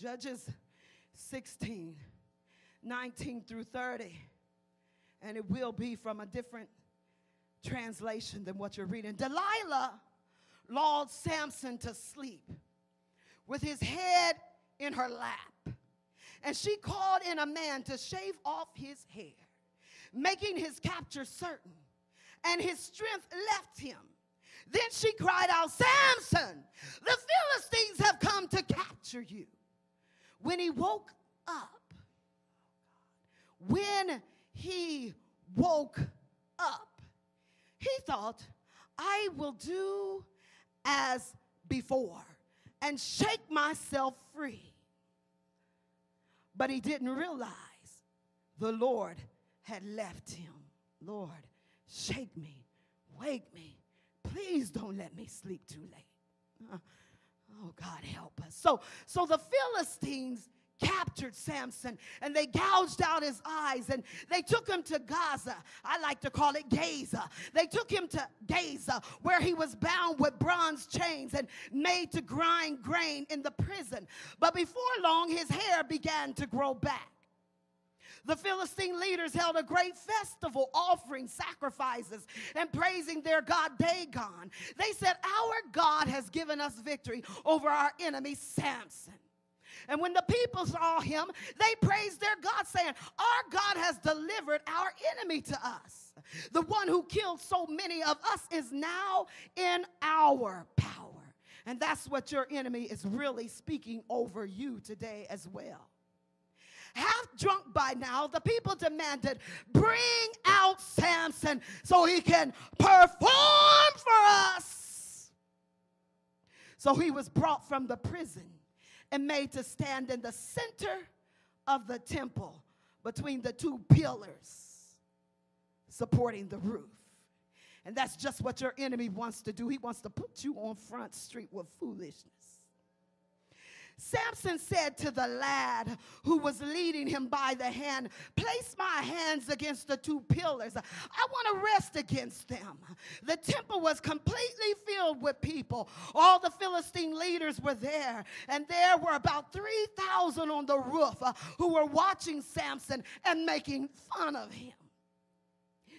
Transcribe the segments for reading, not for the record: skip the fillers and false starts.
Judges 16, 19 through 30. And it will be from a different translation than what you're reading. Delilah lulled Samson to sleep with his head in her lap. And she called in a man to shave off his hair, making his capture certain. And his strength left him. Then she cried out, Samson, the Philistines have come to capture you. When he woke up, he thought, I will do as before and shake myself free. But he didn't realize the Lord had left him. Lord, shake me, wake me. Please don't let me sleep too late. Oh, God, help us. So the Philistines captured Samson, and they gouged out his eyes, and they took him to Gaza. I like to call it Gaza. They took him to Gaza, where he was bound with bronze chains and made to grind grain in the prison. But before long, his hair began to grow back. The Philistine leaders held a great festival, offering sacrifices and praising their god Dagon. They said, our God has given us victory over our enemy Samson. And when the people saw him, they praised their God, saying, our God has delivered our enemy to us. The one who killed so many of us is now in our power. And that's what your enemy is really speaking over you today as well. Half drunk by now, the people demanded, bring out Samson so he can perform for us. So he was brought from the prison and made to stand in the center of the temple between the two pillars supporting the roof. And that's just what your enemy wants to do. He wants to put you on Front Street with foolishness. Samson said to the lad who was leading him by the hand, place my hands against the two pillars. I want to rest against them. The temple was completely filled with people. All the Philistine leaders were there, and there were about 3,000 on the roof who were watching Samson and making fun of him.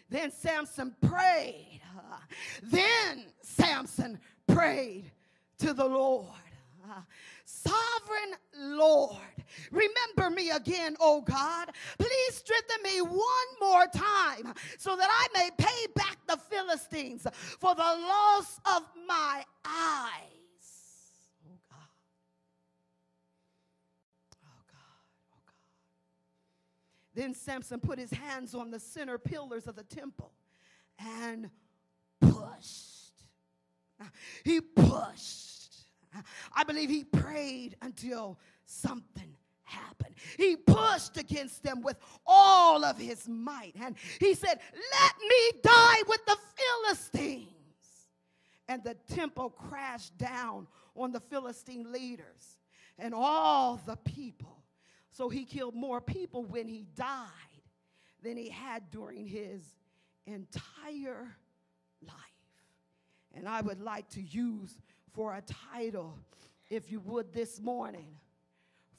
Then Samson prayed. To the Lord. Sovereign Lord, remember me again, oh God. Please strengthen me one more time so that I may pay back the Philistines for the loss of my eyes. Oh God. Oh God. Oh God. Then Samson put his hands on the center pillars of the temple and pushed. He pushed. I believe he prayed until something happened. He pushed against them with all of his might. And he said, let me die with the Philistines. And the temple crashed down on the Philistine leaders and all the people. So he killed more people when he died than he had during his entire life. And I would like to use for a title, if you would, this morning,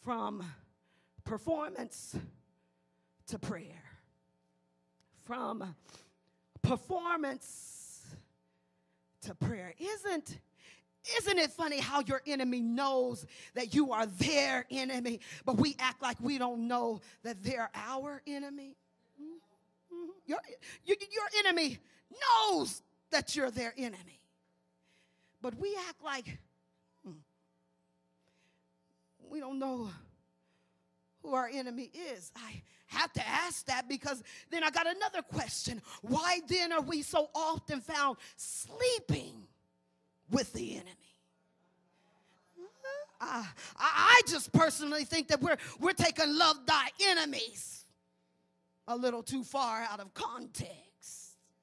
from performance to prayer. From performance to prayer. Isn't it funny how your enemy knows that you are their enemy, but we act like we don't know that they're our enemy? Your enemy knows that you're their enemy. But we act like we don't know who our enemy is. I have to ask that because then I got another question. Why then are we so often found sleeping with the enemy? I just personally think that we're taking love thy enemies a little too far out of context.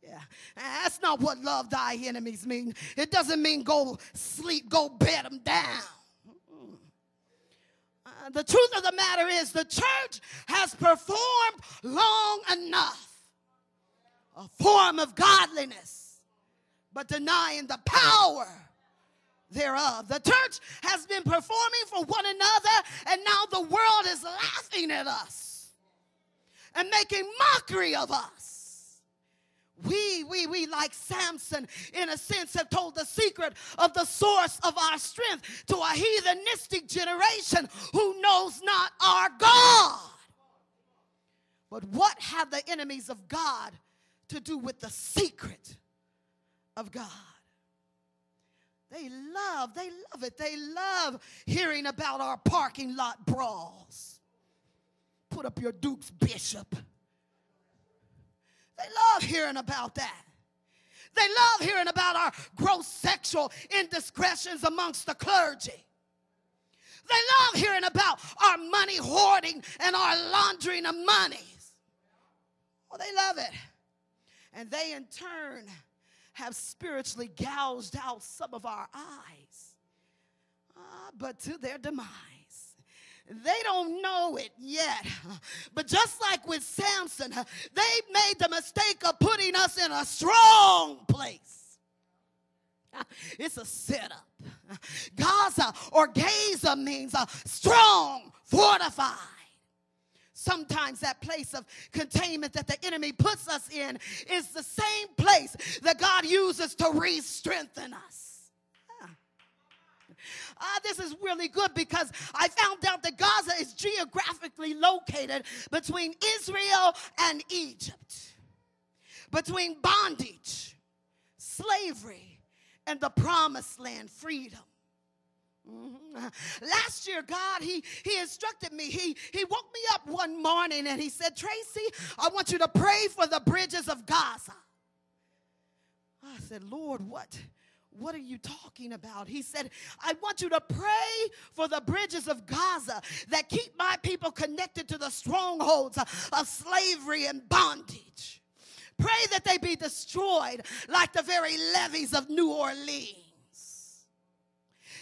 Yeah, that's not what love thy enemies mean. It doesn't mean go sleep, go bed them down. The truth of the matter is the church has performed long enough a form of godliness, but denying the power thereof. The church has been performing for one another, and now at us and making mockery of us. We like Samson, in a sense, have told the secret of the source of our strength to a heathenistic generation who knows not our God. But what have the enemies of God to do with the secret of God? They love it. They love hearing about our parking lot brawls. Put up your Dukes, Bishop. They love hearing about that. They love hearing about our gross sexual indiscretions amongst the clergy. They love hearing about our money hoarding and our laundering of monies. Oh, they love it. And they in turn have spiritually gouged out some of our eyes, but to their demise. They don't know it yet. But just like with Samson, they made the mistake of putting us in a strong place. It's a setup. Gaza or Gaza means strong, fortified. Sometimes that place of containment that the enemy puts us in is the same place that God uses to re-strengthen us. This is really good because I found out that Gaza is geographically located between Israel and Egypt, between bondage, slavery, and the promised land, freedom. Last year, God, he instructed me. He woke me up one morning and he said, Tracy, I want you to pray for the bridges of Gaza. I said, Lord, what are you talking about? He said, I want you to pray for the bridges of Gaza that keep my people connected to the strongholds of slavery and bondage. Pray that they be destroyed like the very levees of New Orleans.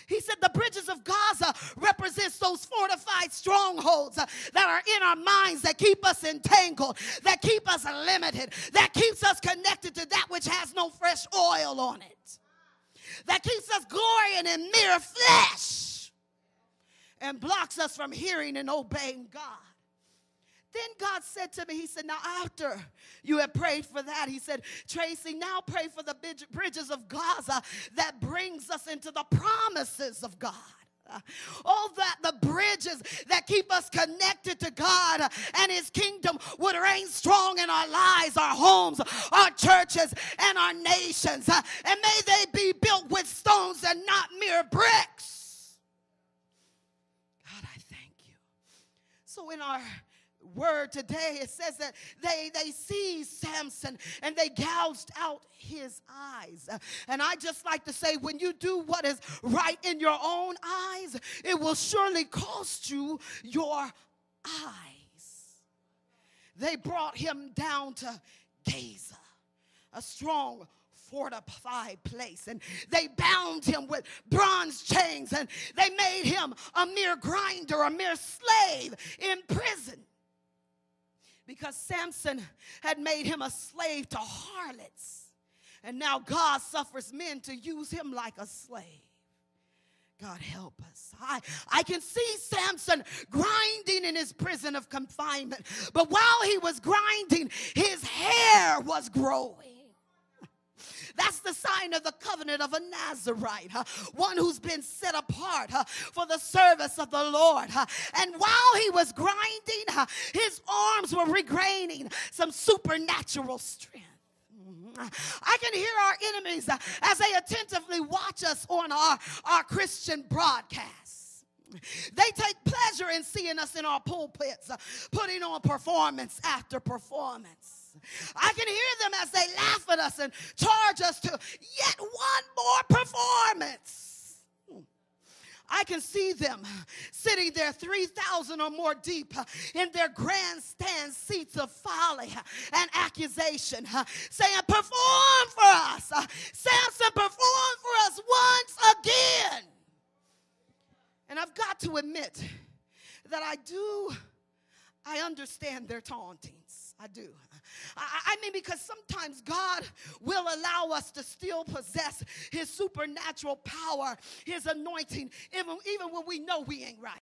He said the bridges of Gaza represents those fortified strongholds that are in our minds, that keep us entangled, that keep us limited, that keeps us connected to that which has no fresh oil on it, that keeps us glorying in mere flesh and blocks us from hearing and obeying God. Then God said to me, he said, now after you have prayed for that, he said, Tracy, now pray for the bridges of Gaza that brings us into the promises of God. All that the bridges that keep us connected to God and his kingdom would reign strong in our lives, our homes, our churches, and our nations. And may they be built with stones and not mere bricks. God, I thank you. So in our word today, it says that they seized Samson and they gouged out his eyes. And I just like to say, when you do what is right in your own eyes, it will surely cost you your eyes. They brought him down to Gaza, a strong fortified place, and they bound him with bronze chains, and they made him a mere grinder, a mere slave in prison. Because Samson had made him a slave to harlots. And now God suffers men to use him like a slave. God help us. I can see Samson grinding in his prison of confinement. But while he was grinding, his hair was growing. That's the sign of the covenant of a Nazarite, one who's been set apart for the service of the Lord. And while he was grinding, his arms were regaining some supernatural strength. I can hear our enemies as they attentively watch us on our Christian broadcasts. They take pleasure in seeing us in our pulpits, putting on performance after performance. I can hear them as they laugh at us and charge us to yet one more performance. I can see them sitting there 3,000 or more deep in their grandstand seats of folly and accusation, saying, perform for us. Samson, perform for us once again. And I've got to admit that I understand their tauntings. I do. I mean, because sometimes God will allow us to still possess his supernatural power, his anointing, even when we know we ain't right.